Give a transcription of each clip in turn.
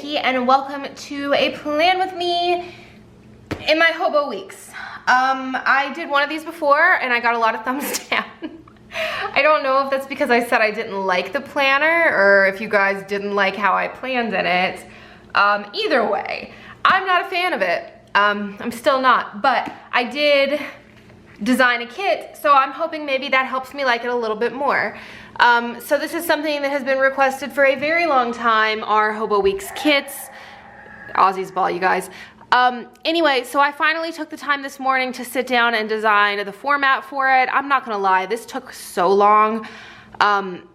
Nikki, and welcome to a plan with me in my hobo weeks. I did one of these before and I got a lot of thumbs down. I don't know if that's because I said I didn't like the planner or if you guys didn't like how I planned in it. Either way, I'm not a fan of it. I'm still not, but I did design a kit, so I'm hoping maybe that helps me like it a little bit more. So this is something that has been requested for a very long time, our Hobo Weeks kits. Aussie's ball, you guys. Anyway, so I finally took the time this morning to sit down and design the format for it. I'm not gonna lie, this took so long.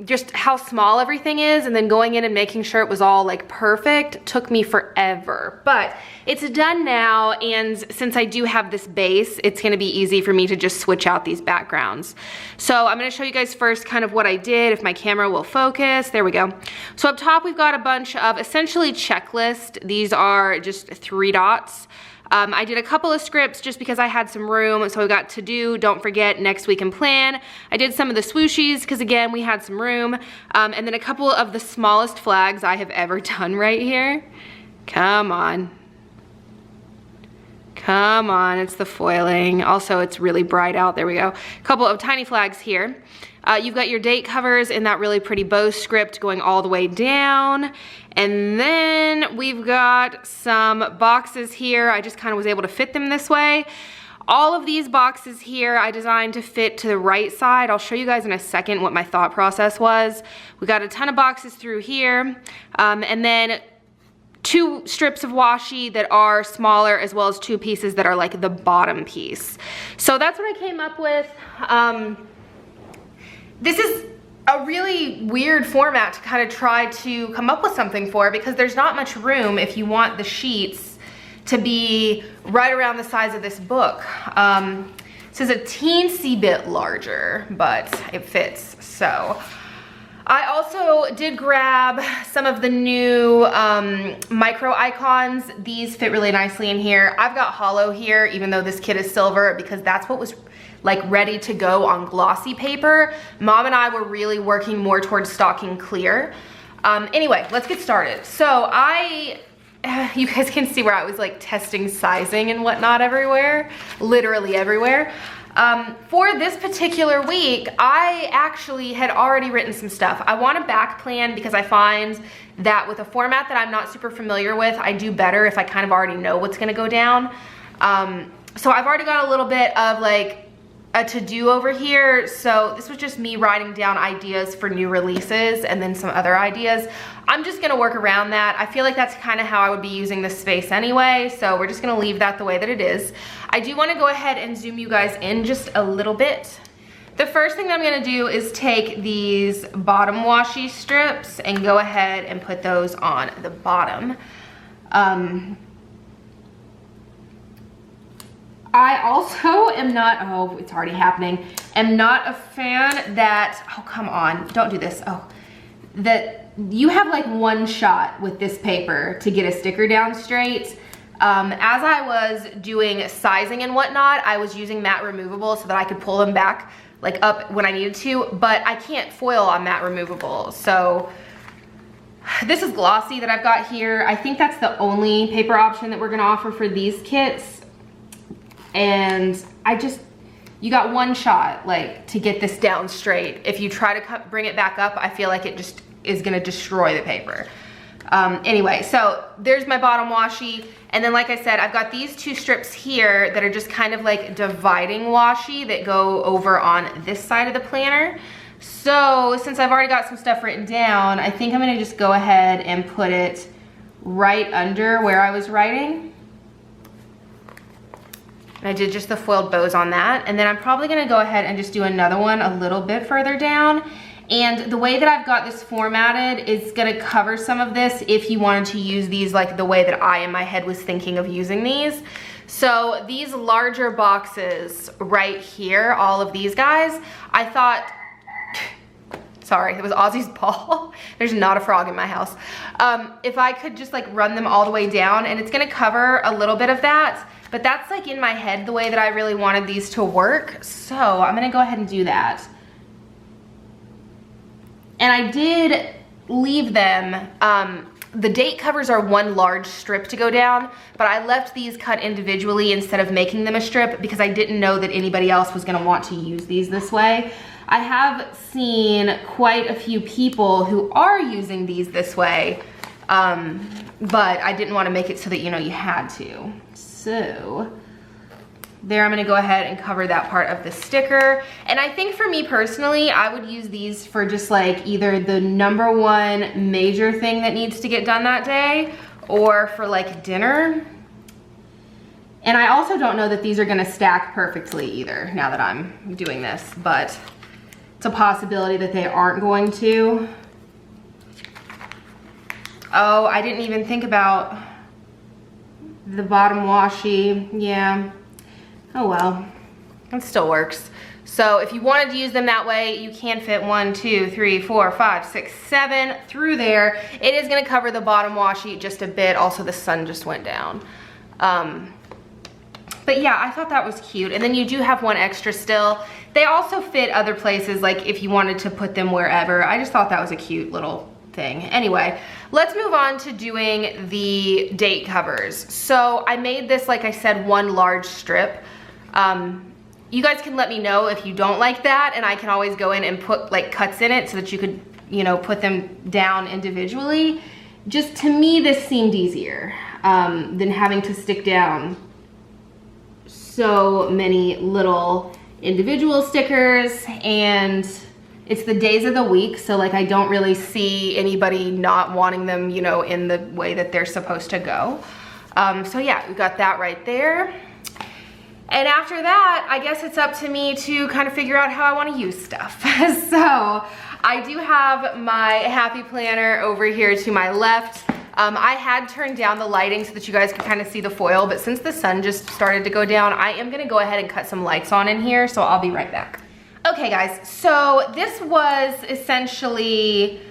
Just how small everything is and then going in and making sure it was all like perfect took me forever. But it's done now, and since I do have this base, it's gonna be easy for me to just switch out these backgrounds. So I'm gonna show you guys first kind of what I did, if my camera will focus. There we go. So up top we've got a bunch of essentially checklists. These are just 3 dots. I did a couple of scripts just because I had some room, so we got to do, don't forget, next week and plan. I did some of the swooshies because again, we had some room. And then a couple of the smallest flags I have ever done right here. Come on. Come on, it's the foiling. Also, it's really bright out, there we go. A couple of tiny flags here. You've got your date covers in that really pretty bow script going all the way down. And then we've got some boxes here. I just kind of was able to fit them this way. All of these boxes here I designed to fit to the right side. I'll show you guys in a second what my thought process was. We got a ton of boxes through here. And then 2 strips of washi that are smaller, as well as 2 pieces that are like the bottom piece. So that's what I came up with. This is a really weird format to kind of try to come up with something for, because there's not much room if you want the sheets to be right around the size of this book. This is a teensy bit larger, but it fits. So I also did grab some of the new micro icons. These fit really nicely in here. I've got hollow here, even though this kit is silver, because that's what was like ready to go on glossy paper. Mom and I were really working more towards stocking clear. Anyway, let's get started. So you guys can see where I was like testing sizing and whatnot everywhere, literally everywhere. For this particular week, I actually had already written some stuff. I want a back plan because I find that with a format that I'm not super familiar with, I do better if I kind of already know what's gonna go down. So I've already got a little bit of like a to-do over here. So this was just me writing down ideas for new releases and then some other ideas. I'm just gonna work around that. I feel like that's kind of how I would be using this space anyway. So we're just gonna leave that the way that it is. I do wanna go ahead and zoom you guys in just a little bit. The first thing that I'm gonna do is take these bottom washi strips and go ahead and put those on the bottom. I also am not, oh, it's already happening, am not a fan that, oh, come on, don't do this, oh, that you have like one shot with this paper to get a sticker down straight. As I was doing sizing and whatnot, I was using matte removable so that I could pull them back like up when I needed to, but I can't foil on matte removable. So this is glossy that I've got here. I think that's the only paper option that we're gonna offer for these kits. And you got one shot like to get this down straight. If you try to bring it back up, I feel like it just is gonna destroy the paper. Anyway, so there's my bottom washi. And then like I said, I've got these 2 strips here that are just kind of like dividing washi that go over on this side of the planner. So since I've already got some stuff written down, I think I'm gonna just go ahead and put it right under where I was writing. And I did just the foiled bows on that. And then I'm probably gonna go ahead and just do another one a little bit further down. And the way that I've got this formatted is gonna cover some of this if you wanted to use these like the way that I in my head was thinking of using these. So these larger boxes right here, all of these guys, I thought, sorry, it was Aussie's ball. There's not a frog in my house. If I could just like run them all the way down, and it's gonna cover a little bit of that, but that's like in my head the way that I really wanted these to work. So I'm gonna go ahead and do that. And I did leave them the date covers are one large strip to go down, but I left these cut individually instead of making them a strip because I didn't know that anybody else was gonna want to use these this way. I have seen quite a few people who are using these this way, but I didn't want to make it so that, you know, you had to. So there, I'm gonna go ahead and cover that part of the sticker. And I think for me personally, I would use these for just like either the #1 major thing that needs to get done that day or for like dinner. And I also don't know that these are gonna stack perfectly either now that I'm doing this, but it's a possibility that they aren't going to. Oh, I didn't even think about the bottom washi. Yeah. Oh well, it still works. So if you wanted to use them that way, you can fit 1, 2, 3, 4, 5, 6, 7 through there. It is gonna cover the bottom washi just a bit. Also, the sun just went down. But yeah, I thought that was cute. And then you do have one extra still. They also fit other places, like if you wanted to put them wherever. I just thought that was a cute little thing. Anyway, let's move on to doing the date covers. So I made this, like I said, one large strip. You guys can let me know if you don't like that, and I can always go in and put like cuts in it so that you could, you know, put them down individually. Just to me, this seemed easier than having to stick down so many little individual stickers. And it's the days of the week, so like I don't really see anybody not wanting them, you know, in the way that they're supposed to go. So yeah, we got that right there. And after that, I guess it's up to me to kind of figure out how I want to use stuff. So I do have my happy planner over here to my left. I had turned down the lighting so that you guys could kind of see the foil, but since the sun just started to go down, I am gonna go ahead and cut some lights on in here, so I'll be right back. Okay guys, so this was essentially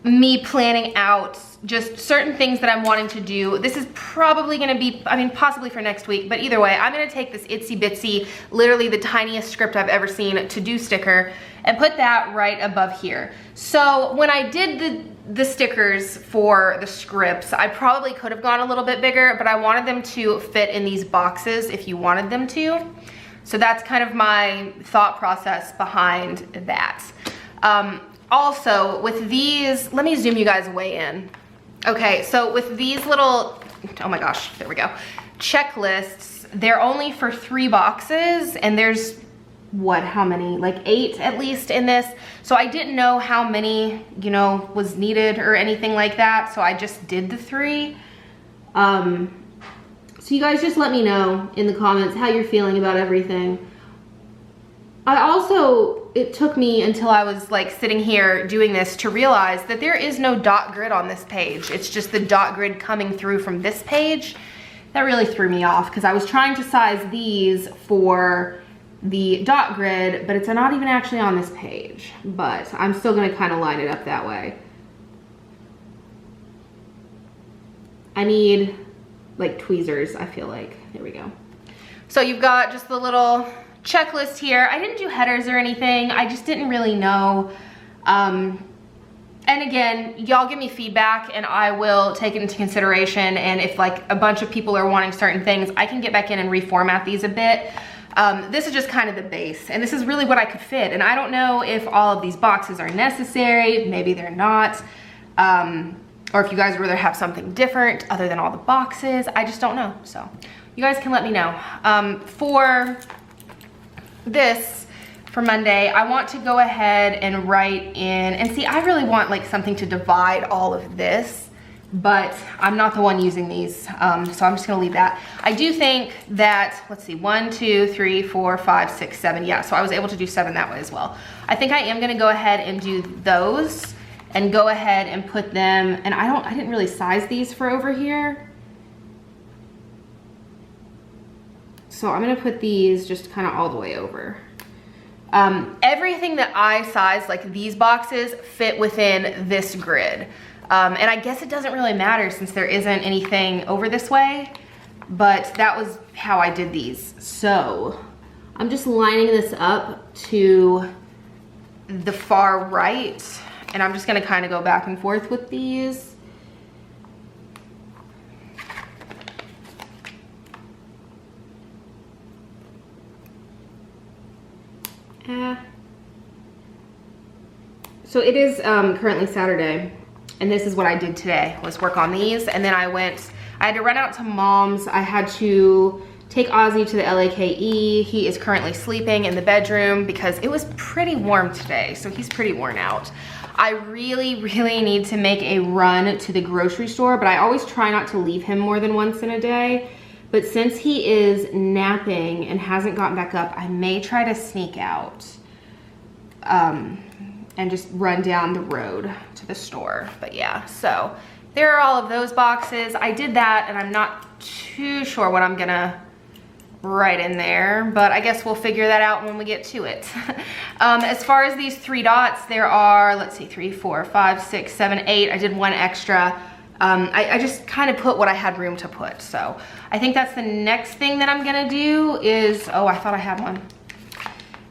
me planning out just certain things that I'm wanting to do. This is probably gonna be, I mean, possibly for next week, but either way, I'm gonna take this itsy bitsy, literally the tiniest script I've ever seen to-do sticker and put that right above here. So when I did the stickers for the scripts, I probably could have gone a little bit bigger, but I wanted them to fit in these boxes if you wanted them to. So that's kind of my thought process behind that. Also, with these, let me zoom you guys way in. Okay, so with these little, oh my gosh, there we go, checklists, they're only for 3 boxes, and there's, what, how many? Like 8 at least in this. So I didn't know how many, you know, was needed or anything like that, so I just did the 3. So you guys just let me know in the comments how you're feeling about everything. I also, it took me until I was like sitting here doing this to realize that there is no dot grid on this page. It's just the dot grid coming through from this page. That really threw me off because I was trying to size these for the dot grid, but it's not even actually on this page. But I'm still gonna kind of line it up that way. I need like tweezers, I feel like. There we go. So you've got just the little checklist here. I didn't do headers or anything. I just didn't really know. And again, y'all give me feedback and I will take it into consideration. And if like a bunch of people are wanting certain things, I can get back in and reformat these a bit. This is just kind of the base, and this is really what I could fit. And I don't know if all of these boxes are necessary. Maybe they're not. Or if you guys would rather have something different other than all the boxes. I just don't know. So you guys can let me know. For this, for Monday, I want to go ahead and write in, and see, I really want like something to divide all of this, but I'm not the one using these, so I'm just gonna leave that. I do think that, let's see, 1, 2, 3, 4, 5, 6, 7, yeah, so I was able to do 7 that way as well. I think I am gonna go ahead and do those, and go ahead and put them, and I didn't really size these for over here. So I'm gonna put these just kind of all the way over. Everything that I sized, like these boxes, fit within this grid. And I guess it doesn't really matter since there isn't anything over this way, but that was how I did these. So I'm just lining this up to the far right, and I'm just gonna kind of go back and forth with these. So it is currently Saturday, and this is what I did today, was work on these. And then I had to run out to Mom's. I had to take Ozzy to the LAKE. He is currently sleeping in the bedroom because it was pretty warm today, so he's pretty worn out. I really, really need to make a run to the grocery store, but I always try not to leave him more than once in a day. But since he is napping and hasn't gotten back up, I may try to sneak out and just run down the road to the store. But yeah, so there are all of those boxes. I did that, and I'm not too sure what I'm gonna write in there, but I guess we'll figure that out when we get to it. As far as these 3 dots, there are, let's see, 3, 4, 5, 6, 7, 8. I did 1 extra. I just kind of put what I had room to put. So I think that's the next thing that I'm gonna do is, oh, I thought I had one,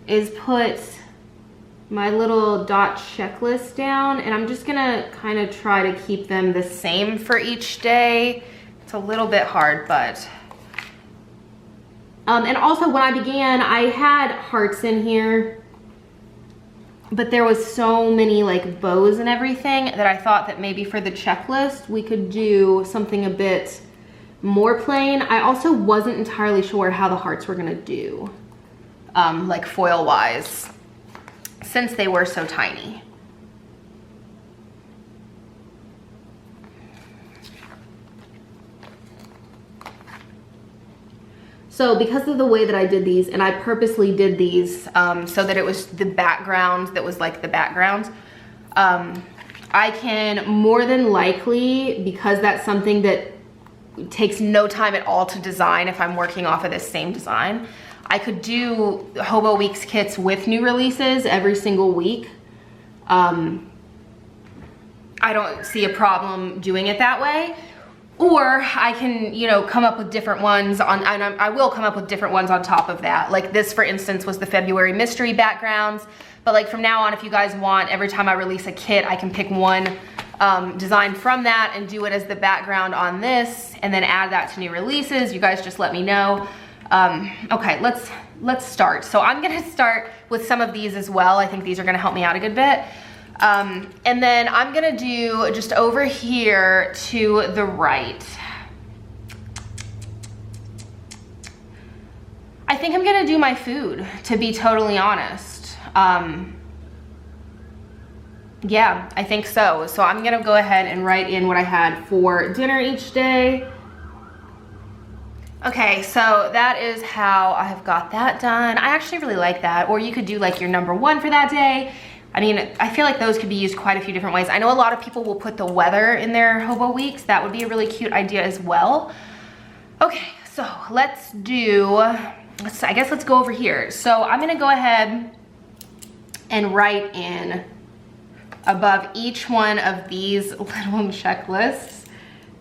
is put my little dot checklist down, and I'm just gonna kind of try to keep them the same for each day. It's a little bit hard, but and also when I began, I had hearts in here, but there was so many like bows and everything that I thought that maybe for the checklist we could do something a bit more plain. I also wasn't entirely sure how the hearts were gonna do, like foil wise, since they were so tiny. So because of the way that I did these, and I purposely did these so that it was the background that was like the background, I can more than likely, because that's something that takes no time at all to design if I'm working off of this same design, I could do Hobo Weeks kits with new releases every single week. I don't see a problem doing it that way. Or I can, you know, come up with different ones on, and I will come up with different ones on top of that. Like this, for instance, was the February mystery backgrounds. But like from now on, if you guys want, every time I release a kit, I can pick one design from that and do it as the background on this, and then add that to new releases. You guys just let me know. Okay, let's start. So I'm gonna start with some of these as well. I think these are gonna help me out a good bit. And then I'm gonna do just over here to the right. I think I'm gonna do my food, to be totally honest. Yeah, I think so. So I'm gonna go ahead and write in what I had for dinner each day. Okay, so that is how I have got that done. I actually really like that. Or you could do like your number 1 for that day. I mean, I feel like those could be used quite a few different ways. I know a lot of people will put the weather in their Hobo Weeks. That would be a really cute idea as well. Okay, so let's go over here. So I'm gonna go ahead and write in above each one of these little checklists.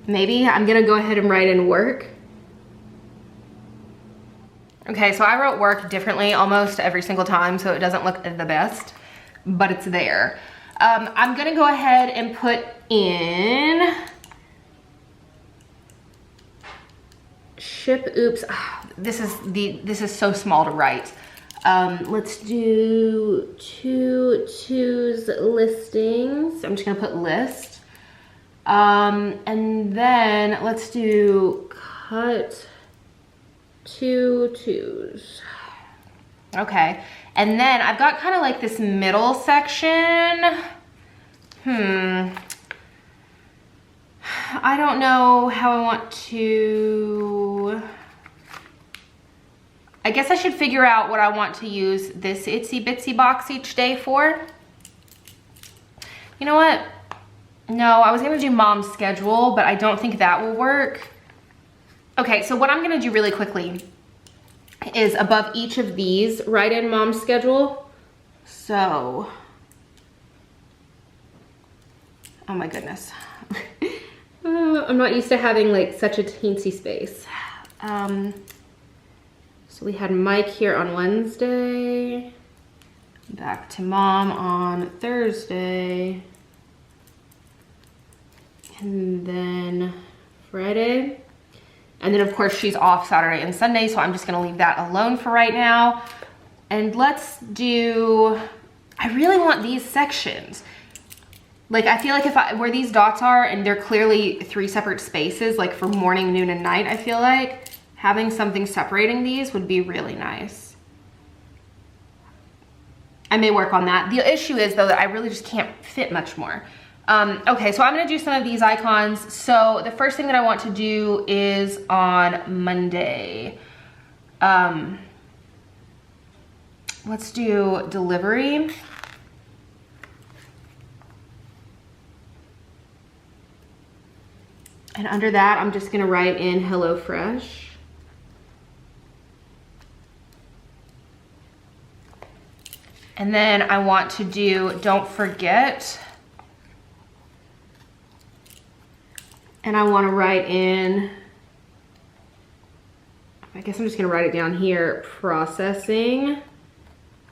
Maybe I'm gonna go ahead and write in work. Okay, so I wrote work differently almost every single time, so it doesn't look the best, but it's there. I'm gonna go ahead and put in ship, oops, this is so small to write. Let's do 2 twos listings. I'm just gonna put list. And then let's do cut 2 twos. Okay, and then I've got kind of like this middle section. I don't know how I want to, I guess I should figure out what I want to use this itsy bitsy box each day for. You know what? No, I was gonna do mom's schedule, but I don't think that will work. Okay, so what I'm gonna do really quickly is above each of these, write in mom's schedule. So, oh my goodness. I'm not used to having like such a teensy space. So we had Mike here on Wednesday, back to mom on Thursday, and then Friday. And then of course she's off Saturday and Sunday, so I'm just gonna leave that alone for right now. And let's do, I I really want these sections. Like, I feel like where these dots are, and they're clearly 3 separate spaces, like for morning, noon, and night, I feel like having something separating these would be really nice. I may work on that. The issue is though that I really just can't fit much more. Okay, so I'm gonna do some of these icons. So the first thing that I want to do is on Monday. Let's do delivery. And under that, I'm just gonna write in HelloFresh. And then I want to do don't forget. And I want to write in, I guess I'm just gonna write it down here, processing.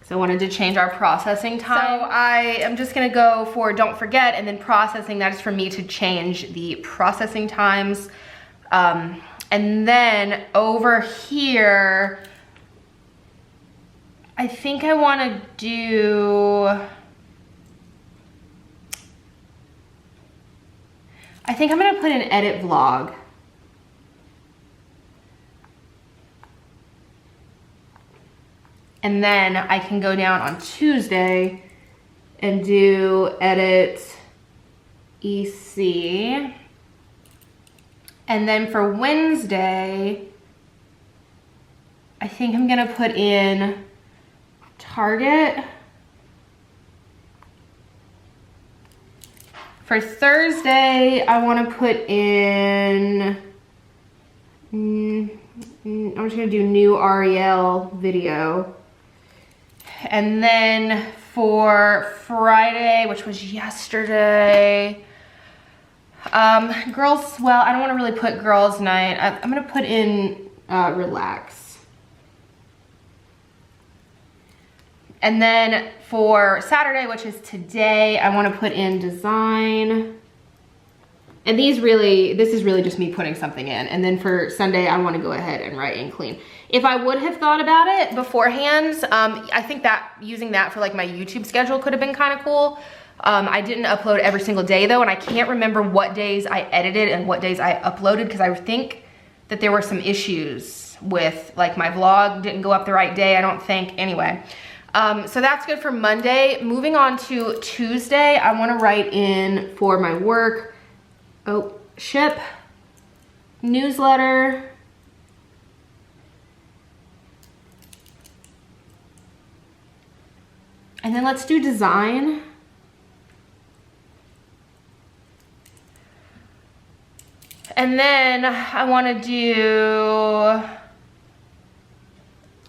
So I wanted to change our processing time. So I am just gonna go for don't forget, and then processing, that is for me to change the processing times. And then over here, I think I wanna do, I think I'm gonna put in edit vlog. And then I can go down on Tuesday and do edit EC. And then for Wednesday, I think I'm gonna put in Target. For Thursday, I wanna put in, I'm just gonna do new REL video. And then for Friday, which was yesterday, girls, well, I don't want to really put girls night. I'm going to put in relax. And then for Saturday, which is today, I want to put in design. And this is really just me putting something in. And then for Sunday, I want to go ahead and write in clean. If I would have thought about it beforehand, I think that using that for like my YouTube schedule could have been kind of cool. I didn't upload every single day though, and I can't remember what days I edited and what days I uploaded, because I think that there were some issues with like my vlog didn't go up the right day, I don't think. Anyway, so that's good for Monday. Moving on to Tuesday, I want to write in for my work, ship, newsletter, and then let's do design. And then I want to do,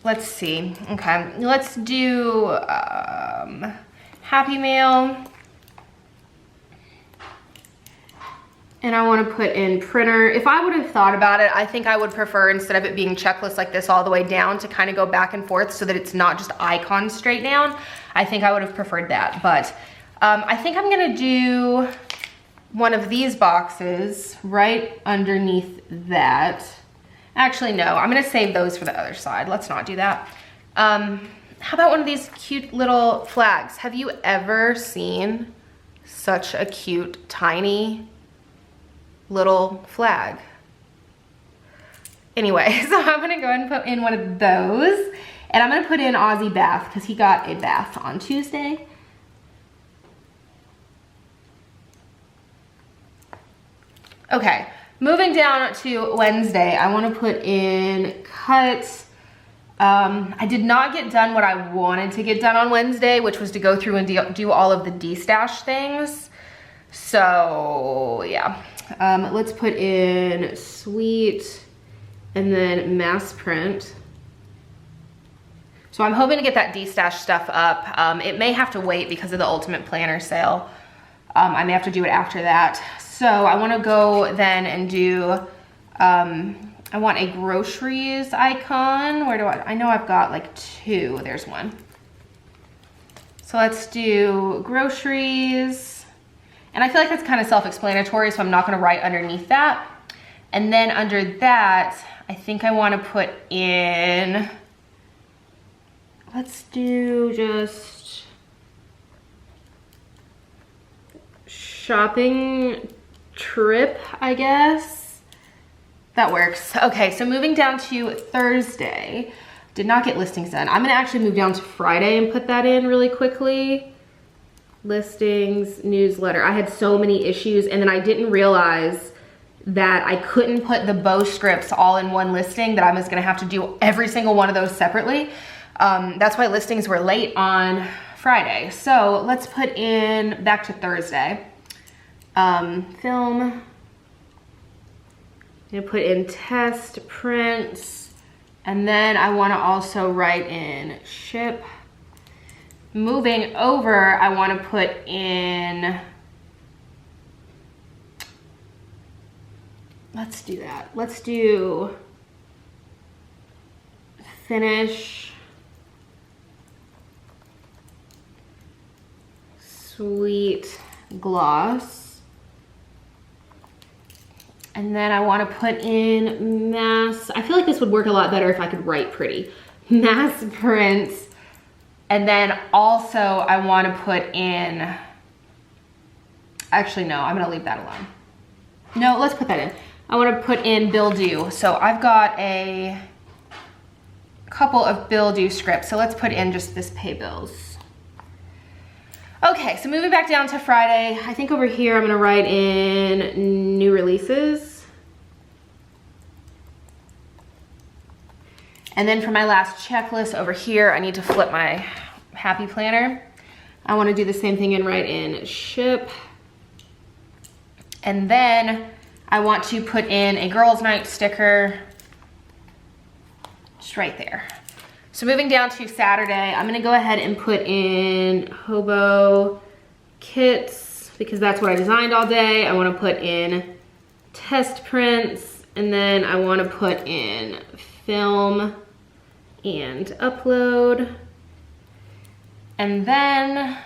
let's see, okay, let's do Happy Mail. And I want to put in printer. If I would have thought about it, I think I would prefer, instead of it being checklist like this all the way down, to kind of go back and forth so that it's not just icons straight down. I think I would have preferred that. But I think I'm going to do one of these boxes right underneath that. Actually, no, I'm going to save those for the other side. Let's not do that. How about one of these cute little flags? Have you ever seen such a cute, tiny little flag? Anyway, so I'm gonna go ahead and put in one of those, and I'm gonna put in Aussie bath because he got a bath on Tuesday. Okay, moving down to Wednesday, I want to put in cut. I did not get done what I wanted to get done on Wednesday, which was to go through and do all of the de-stash things. So yeah. Let's put in sweet and then mass print. So I'm hoping to get that de-stash stuff up. It may have to wait because of the Ultimate Planner sale. I may have to do it after that. So I want to go then and do, I want a groceries icon. Where do I know I've got like 2. There's one. So let's do groceries. And I feel like that's kind of self-explanatory, so I'm not gonna write underneath that. And then under that, I think I wanna put in, let's do just shopping trip, I guess. That works. Okay, so moving down to Thursday. Did not get listings done. I'm gonna actually move down to Friday and put that in really quickly. Listings, newsletter. I had so many issues, and then I didn't realize that I couldn't put the bow scripts all in one listing, that I was gonna have to do every single one of those separately. That's why listings were late on Friday. So let's put in, back to Thursday. Film. I'm gonna put in test, prints, and then I wanna also write in ship. Moving over, I wanna put in, let's do that. Let's do finish, sweet gloss. And then I want to put in mass. I feel like this would work a lot better if I could write pretty. Mass prints. And then also I want to put in, actually no, I'm going to leave that alone. No, let's put that in. I want to put in bill due. So I've got a couple of bill due scripts. So let's put in just this pay bills. Okay, so moving back down to Friday, I think over here I'm gonna write in new releases. And then for my last checklist over here, I need to flip my happy planner. I wanna do the same thing and write in ship. And then I want to put in a girls' night sticker just right there. So moving down to Saturday, I'm gonna go ahead and put in Hobo kits because that's what I designed all day. I wanna put in test prints, and then I wanna put in film and upload. And then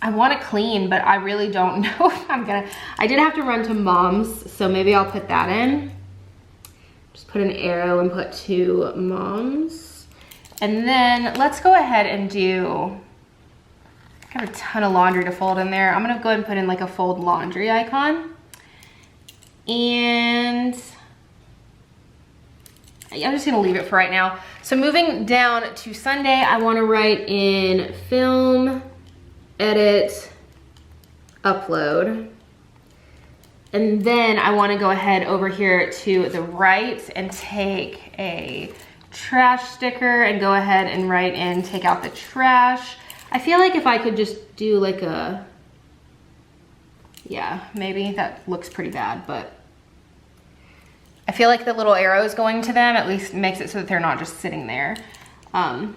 I wanna clean, but I really don't know if I'm gonna. I did have to run to Mom's, so maybe I'll put that in. Just put an arrow and put to Mom's. And then let's go ahead and do, I got a ton of laundry to fold in there. I'm gonna go ahead and put in like a fold laundry icon. And I'm just gonna leave it for right now. So moving down to Sunday, I wanna write in film, edit, upload. And then I wanna go ahead over here to the right and take a trash sticker and go ahead and write in, take out the trash. I feel like if I could just do like a, yeah, maybe that looks pretty bad, but I feel like the little arrows going to them at least makes it so that they're not just sitting there.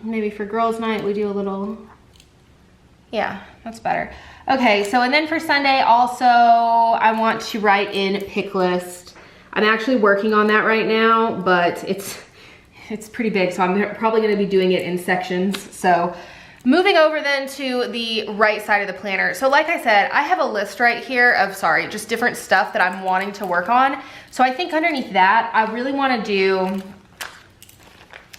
Maybe for girls' night, we do a little, yeah, that's better. Okay, so and then for Sunday also, I want to write in pick list. I'm actually working on that right now, but it's pretty big, so I'm probably gonna be doing it in sections. So moving over then to the right side of the planner. So like I said, I have a list right here of, just different stuff that I'm wanting to work on. So I think underneath that, I really wanna do,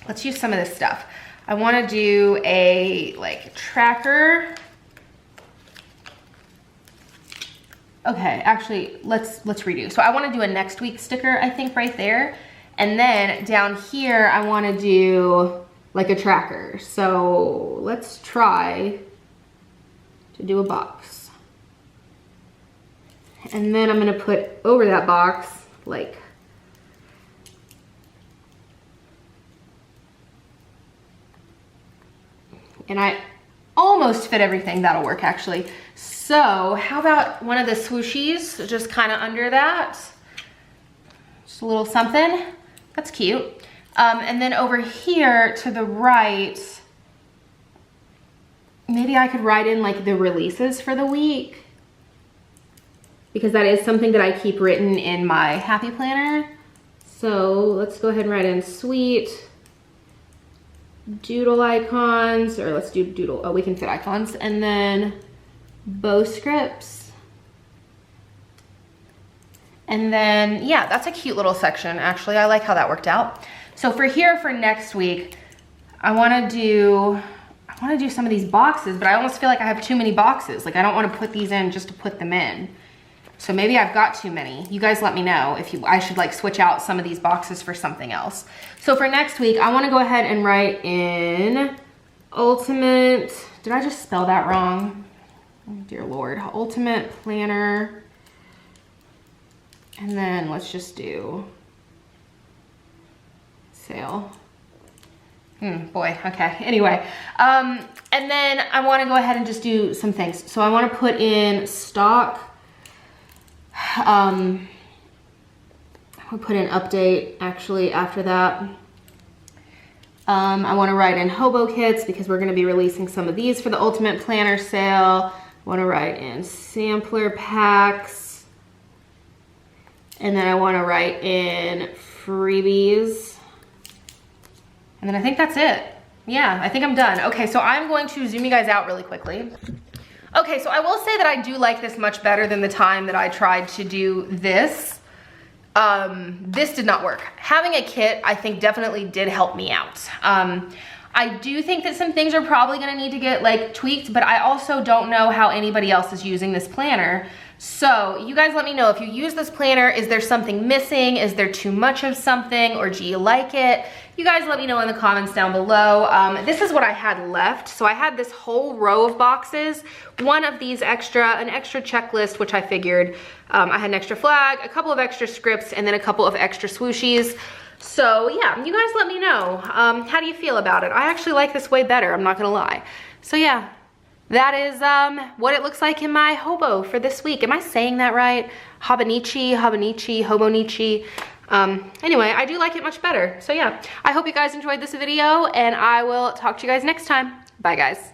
let's use some of this stuff. I wanna do a like tracker. Okay, actually, let's redo. So I wanna do a next week sticker, I think right there. And then down here, I wanna do like a tracker. So let's try to do a box. And then I'm gonna put over that box, like, and I almost fit everything. That'll work actually. So how about one of the swooshies, just kind of under that? Just a little something, that's cute. And then over here to the right, maybe I could write in like the releases for the week, because that is something that I keep written in my happy planner. So let's go ahead and write in sweet, doodle icons, or let's do doodle, oh, we can fit icons, and then bow scripts. And then, yeah, that's a cute little section, actually. I like how that worked out. So for here, for next week, I wanna I want to do some of these boxes, but I almost feel like I have too many boxes. Like I don't want to put these in just to put them in. So maybe I've got too many. You guys let me know if I should like switch out some of these boxes for something else. So for next week, I want to go ahead and write in Ultimate, did I just spell that wrong? Oh, dear Lord, Ultimate Planner. And then let's just do sale. Boy, okay, anyway. And then I wanna go ahead and just do some things. So I wanna put in stock. I'll put in update actually after that. I wanna write in Hobo kits because we're gonna be releasing some of these for the Ultimate Planner sale. I wanna write in sampler packs. And then I wanna write in freebies. And then I think that's it. Yeah, I think I'm done. Okay, so I'm going to zoom you guys out really quickly. Okay, so I will say that I do like this much better than the time that I tried to do this. This did not work. Having a kit, I think definitely did help me out. I do think that some things are probably gonna need to get like tweaked, but I also don't know how anybody else is using this planner. So you guys let me know if you use this planner, is there something missing? Is there too much of something, or do you like it? You guys let me know in the comments down below. This is what I had left. So I had this whole row of boxes, one of these an extra checklist, which I figured I had an extra flag, a couple of extra scripts, and then a couple of extra swooshies. So yeah, you guys let me know. How do you feel about it? I actually like this way better, I'm not gonna lie. So yeah, that is what it looks like in my Hobo for this week. Am I saying that right? Hobonichi. Anyway, I do like it much better. So yeah, I hope you guys enjoyed this video, and I will talk to you guys next time. Bye guys.